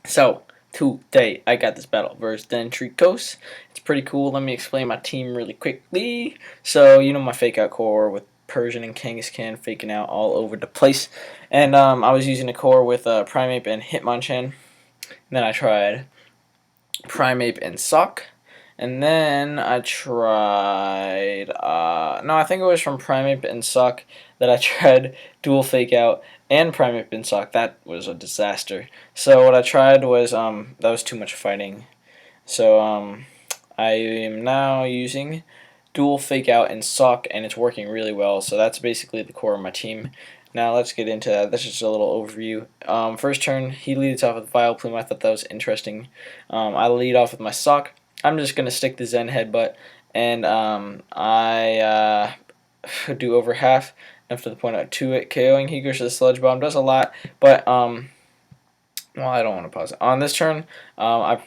So, today I got this Battle Vs Dentricos. It's pretty cool. Let me explain my team really quickly. So, you know my fake out core with Persian and Kangaskhan faking out all over the place. And I was using a core with Primeape and Hitmonchan. Then I tried Primeape and Sock. And then I tried, no, I think it was from Primeape and Sock that I tried dual fake out and Primeape and Sock. That was a disaster. So what I tried was, that was too much fighting. So I am now using dual fake out and Sock, and it's working really well. So that's basically the core of my team. Now let's get into that. That's just a little overview. First turn, he leads off with Vileplume. I thought that was interesting. I lead off with my Sock. I'm just gonna stick the Zen Headbutt, and I do over half after the point out to it, KOing. He goes to the Sludge Bomb, does a lot, but well, I don't want to pause it. On this turn, I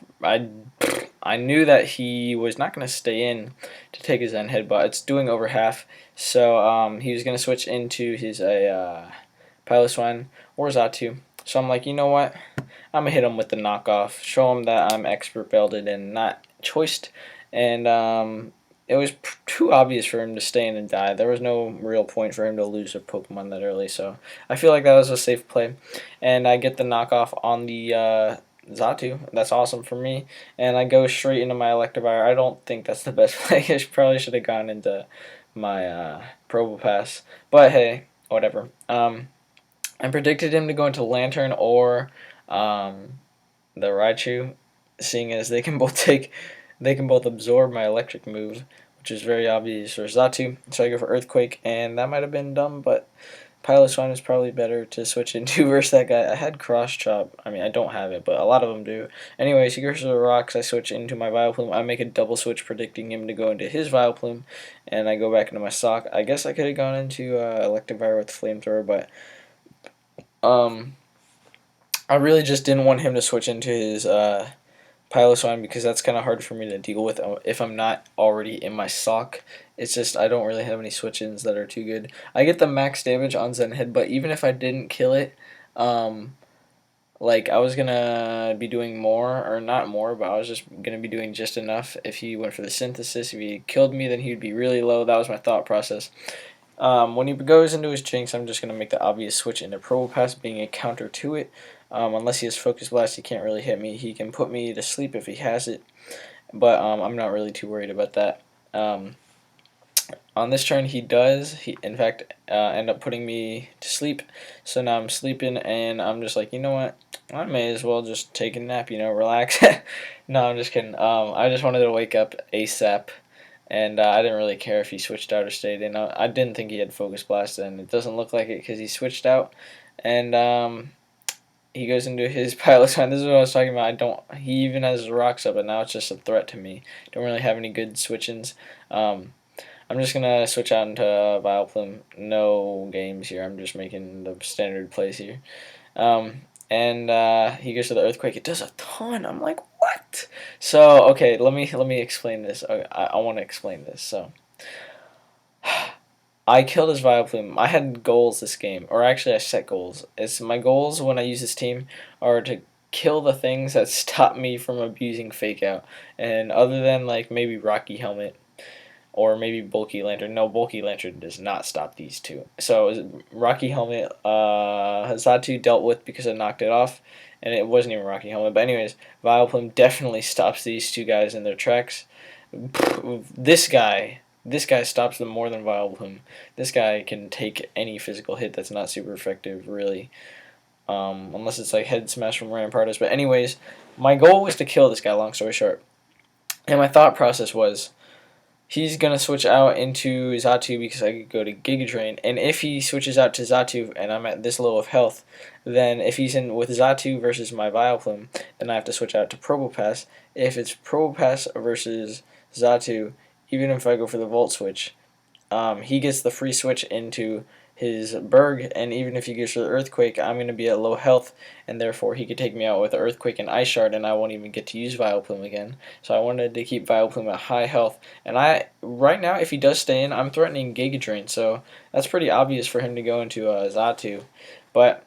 knew that he was not going to stay in to take his Zen Headbutt. It's doing over half, so he was going to switch into his Piloswine or Xatu. So I'm like, you know what? I'm going to hit him with the knockoff, show him that I'm expert belted and not choiced, and it was too obvious for him to stay in and die. There was no real point for him to lose a Pokemon that early, so I feel like that was a safe play. And I get the knockoff on the Xatu. That's awesome for me. And I go straight into my Electivire. I don't think that's the best play. I probably should have gone into my Probopass. But hey, whatever. I predicted him to go into Lantern or the Raichu, seeing as they can both absorb my electric move, which is very obvious for Xatu. So I go for Earthquake, and that might have been dumb, but Piloswine is probably better to switch into versus that guy. I had Cross Chop. I mean, I don't have it, but a lot of them do. Anyways, he goes to the rocks. I switch into my Vileplume. I make a double switch, predicting him to go into his Vileplume, and I go back into my Sock. I guess I could have gone into Electivire with Flamethrower, but I really just didn't want him to switch into his Piloswine because that's kind of hard for me to deal with if I'm not already in my Sock. It's just I don't really have any switch-ins that are too good. I get the max damage on Zen Head, but even if I didn't kill it, like I was gonna be doing more, or not more, but I was just gonna be doing just enough. If he went for the Synthesis, if he killed me, then he'd be really low. That was my thought process. When he goes into his Jinx, I'm just going to make the obvious switch into Probopass, being a counter to it. Unless he has Focus Blast, he can't really hit me. He can put me to sleep if he has it, but I'm not really too worried about that. On this turn, he does. He, in fact, end up putting me to sleep. So now I'm sleeping, and I'm just like, you know what? I may as well just take a nap, relax. No, I'm just kidding. I just wanted to wake up ASAP. And I didn't really care if he switched out or stayed in. I didn't think he had Focus Blast, and it doesn't look like it because he switched out. And he goes into his Piloswine. This is what I was talking about. He even has his rocks up, and now it's just a threat to me. Don't really have any good switch-ins. I'm just gonna switch out into Vileplume. No games here. I'm just making the standard plays here. And he goes to the Earthquake. It does a ton. I'm like, what? So okay, let me explain this. I want to explain this. So I killed his Vileplume. I had goals this game, or actually I set goals. It's my goals when I use this team are to kill the things that stop me from abusing Fake Out, and other than like maybe Rocky Helmet or maybe Bulky Lantern. No, Bulky Lantern does not stop these two. So Rocky Helmet, Xatu dealt with because I knocked it off, and it wasn't even Rocky Helmet. But anyways, Vileplume definitely stops these two guys in their tracks. This guy stops them more than Vileplume. This guy can take any physical hit that's not super effective, really. Unless it's like Head Smash from Rampardos. But anyways, my goal was to kill this guy, long story short. And my thought process was, he's going to switch out into Xatu because I could go to Giga Drain. And if he switches out to Xatu and I'm at this low of health, then if he's in with Xatu versus my Vileplume, then I have to switch out to Probopass. If it's Probopass versus Xatu, even if I go for the Volt Switch, he gets the free switch into his Berg, and even if he goes for the Earthquake, I'm going to be at low health, and therefore he could take me out with the Earthquake and Ice Shard, and I won't even get to use Vileplume again. So I wanted to keep Vileplume at high health, and right now, if he does stay in, I'm threatening Giga Drain, so that's pretty obvious for him to go into Xatu. But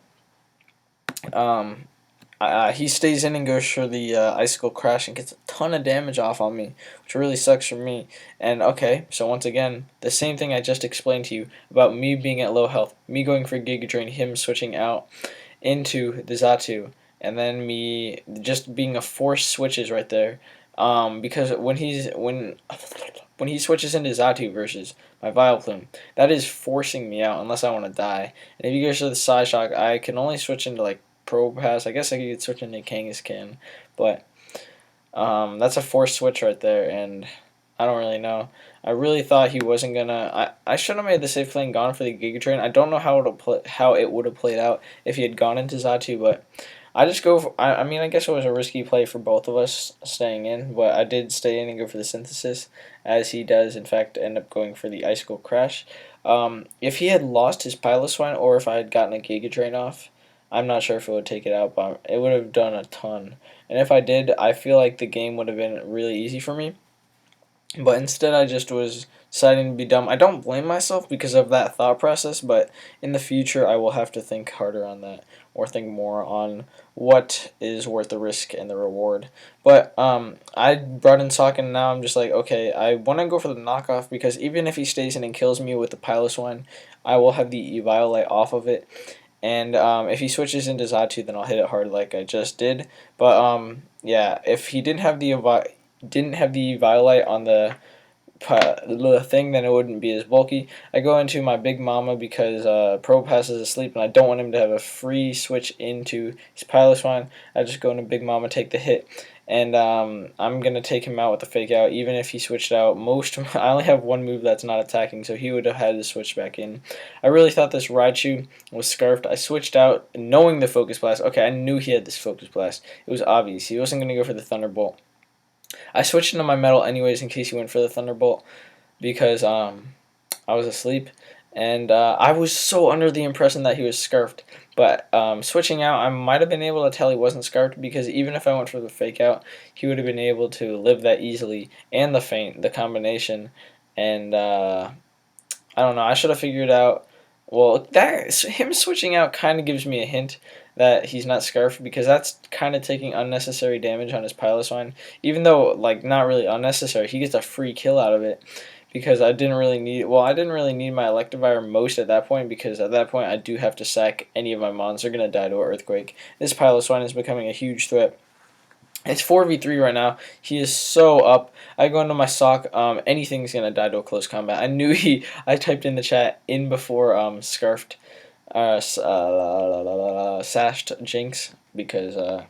he stays in and goes for the icicle crash and gets a ton of damage off on me, which really sucks for me. And okay, so once again, the same thing I just explained to you about me being at low health, me going for Giga Drain, him switching out into the Zatu, and then me just being a forced switches right there. Because when he switches into Zatu versus my Vileplume, that is forcing me out unless I want to die. And if you guys are the Psyshock, I can only switch into like Pro Pass. I guess I could switch into Kangaskhan, but that's a forced switch right there, and I don't really know. I really thought he wasn't gonna. I should have made the safe play and gone for the Giga Drain. I don't know how it would have played out if he had gone into Zatu, but I just go. I mean, I guess it was a risky play for both of us staying in, but I did stay in and go for the Synthesis, as he does in fact end up going for the Icicle Crash. If he had lost his Piloswine, or if I had gotten a Giga Drain off, I'm not sure if it would take it out, but it would have done a ton. And if I did, I feel like the game would have been really easy for me. But instead, I just was deciding to be dumb. I don't blame myself because of that thought process, but in the future, I will have to think harder on that, or think more on what is worth the risk and the reward. But I brought in Sokka, and now I'm just like, okay, I want to go for the knockoff because even if he stays in and kills me with the Piloswine, I will have the Eviolite off of it. And if he switches into Zatu, then I'll hit it hard like I just did. But yeah, if he didn't have the Violite on the thing, then it wouldn't be as bulky. I go into my Big Mama because Probopass is asleep, and I don't want him to have a free switch into his Piloswine. I just go into Big Mama, take the hit, and I'm going to take him out with the Fake Out, even if he switched out. I only have one move that's not attacking, so he would have had to switch back in. I really thought this Raichu was scarfed. I switched out knowing the Focus Blast. Okay, I knew he had this Focus Blast. It was obvious. He wasn't going to go for the Thunderbolt. I switched into my metal anyways in case he went for the Thunderbolt because I was asleep, and I was so under the impression that he was scarfed. But switching out, I might have been able to tell he wasn't scarfed because even if I went for the Fake Out, he would have been able to live that easily, and the feint, the combination, and I don't know. I should have figured out. Well, that him switching out kind of gives me a hint that he's not scarfed because that's kind of taking unnecessary damage on his Piloswine. Even though like not really unnecessary, he gets a free kill out of it because I didn't really need. Well, I didn't really need my Electivire most at that point because at that point I do have to sack any of my mons. They're gonna die to an Earthquake. This Piloswine is becoming a huge threat. It's 4v3 right now. He is so up. I go into my sock. Anything's gonna die to a close combat. I knew he. I typed in the chat in before scarfed, sashed Jinx because I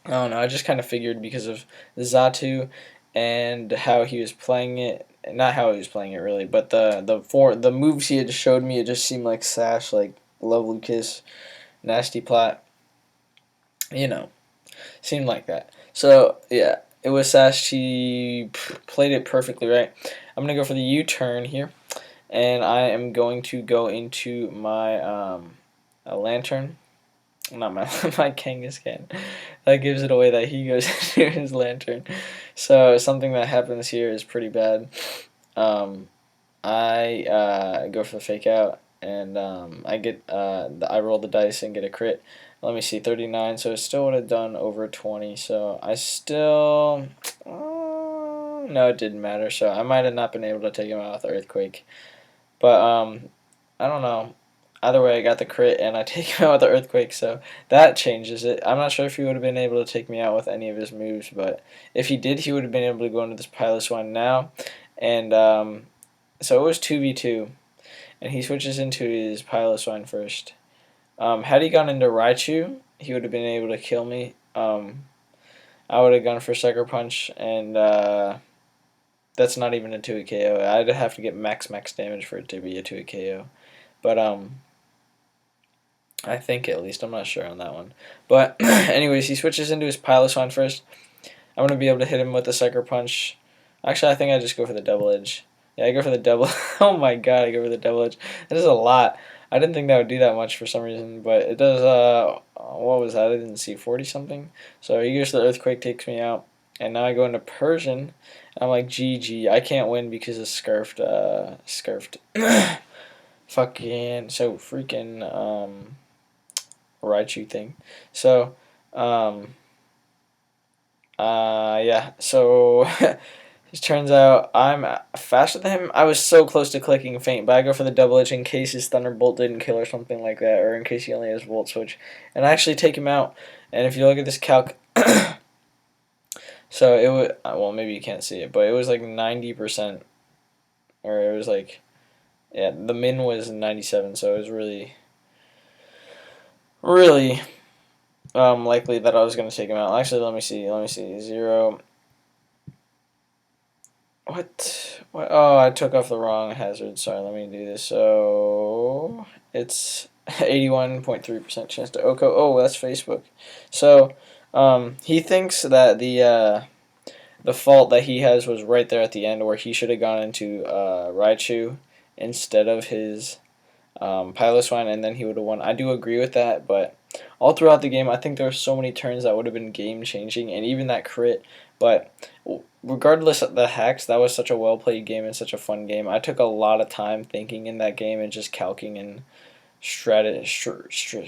don't know. I just kind of figured because of Zatu and how he was playing it. Not how he was playing it really, but the moves he had showed me. It just seemed like sash, like Lovely Kiss, Nasty Plot. You know. Seemed like that. So, yeah, it was Sash. He played it perfectly right. I'm going to go for the U-turn here, and I am going to go into my Lantern. Not my my Kangaskhan. That gives it away that he goes into his Lantern. So, something that happens here is pretty bad. I go for the Fake Out, and I roll the dice and get a crit. Let me see, 39, so it still would have done over 20, so I still, no, it didn't matter, so I might have not been able to take him out with Earthquake, but, I don't know, either way, I got the crit, and I take him out with the Earthquake, so that changes it. I'm not sure if he would have been able to take me out with any of his moves, but if he did, he would have been able to go into this Piloswine now, and, so it was 2v2, and he switches into his Piloswine first. Had he gone into Raichu, he would have been able to kill me. I would have gone for Sucker Punch, and that's not even a 2-hit KO. I'd have to get max damage for it to be a 2-hit KO. But I think at least. I'm not sure on that one. But anyways, he switches into his Piloswine first. I'm going to be able to hit him with the Sucker Punch. Actually, I think I just go for the Double Edge. Yeah, I go for the double. Oh my god, I go for the Double Edge. That is a lot. I didn't think that would do that much for some reason, but it does, what was that? I didn't see, 40 something? So he goes to the Earthquake, takes me out, and now I go into Persian, and I'm like, GG, I can't win because of scarfed, fucking, so freaking, Raichu thing. So, Um, yeah, so it turns out I'm faster than him. I was so close to clicking faint, but I go for the double edge in case his Thunderbolt didn't kill or something like that, or in case he only has Volt Switch. And I actually take him out. And if you look at this calc, so it would, well, maybe you can't see it, but it was like 90%, or it was like, yeah, the min was 97, so it was really, really likely that I was going to take him out. Actually, let me see, 0. What? Oh, I took off the wrong hazard. Sorry, let me do this. So it's 81.3% chance to Oko. Oh, that's Facebook. So he thinks that the fault that he has was right there at the end, where he should have gone into Raichu instead of his Piloswine, and then he would have won. I do agree with that, but all throughout the game, I think there were so many turns that would have been game changing, and even that crit. But regardless of the hacks, that was such a well played game and such a fun game. I took a lot of time thinking in that game and just calcing and strategize,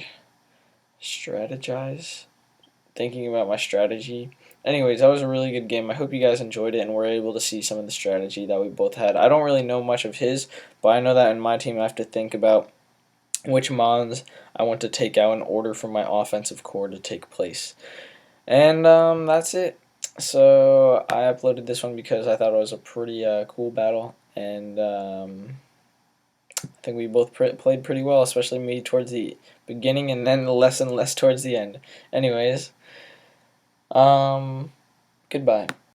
thinking about my strategy. Anyways, that was a really good game. I hope you guys enjoyed it and were able to see some of the strategy that we both had. I don't really know much of his, but I know that in my team I have to think about which mons I want to take out in order for my offensive core to take place. And that's it. So I uploaded this one because I thought it was a pretty cool battle, and I think we both played pretty well, especially me towards the beginning and then less and less towards the end. Anyways, goodbye.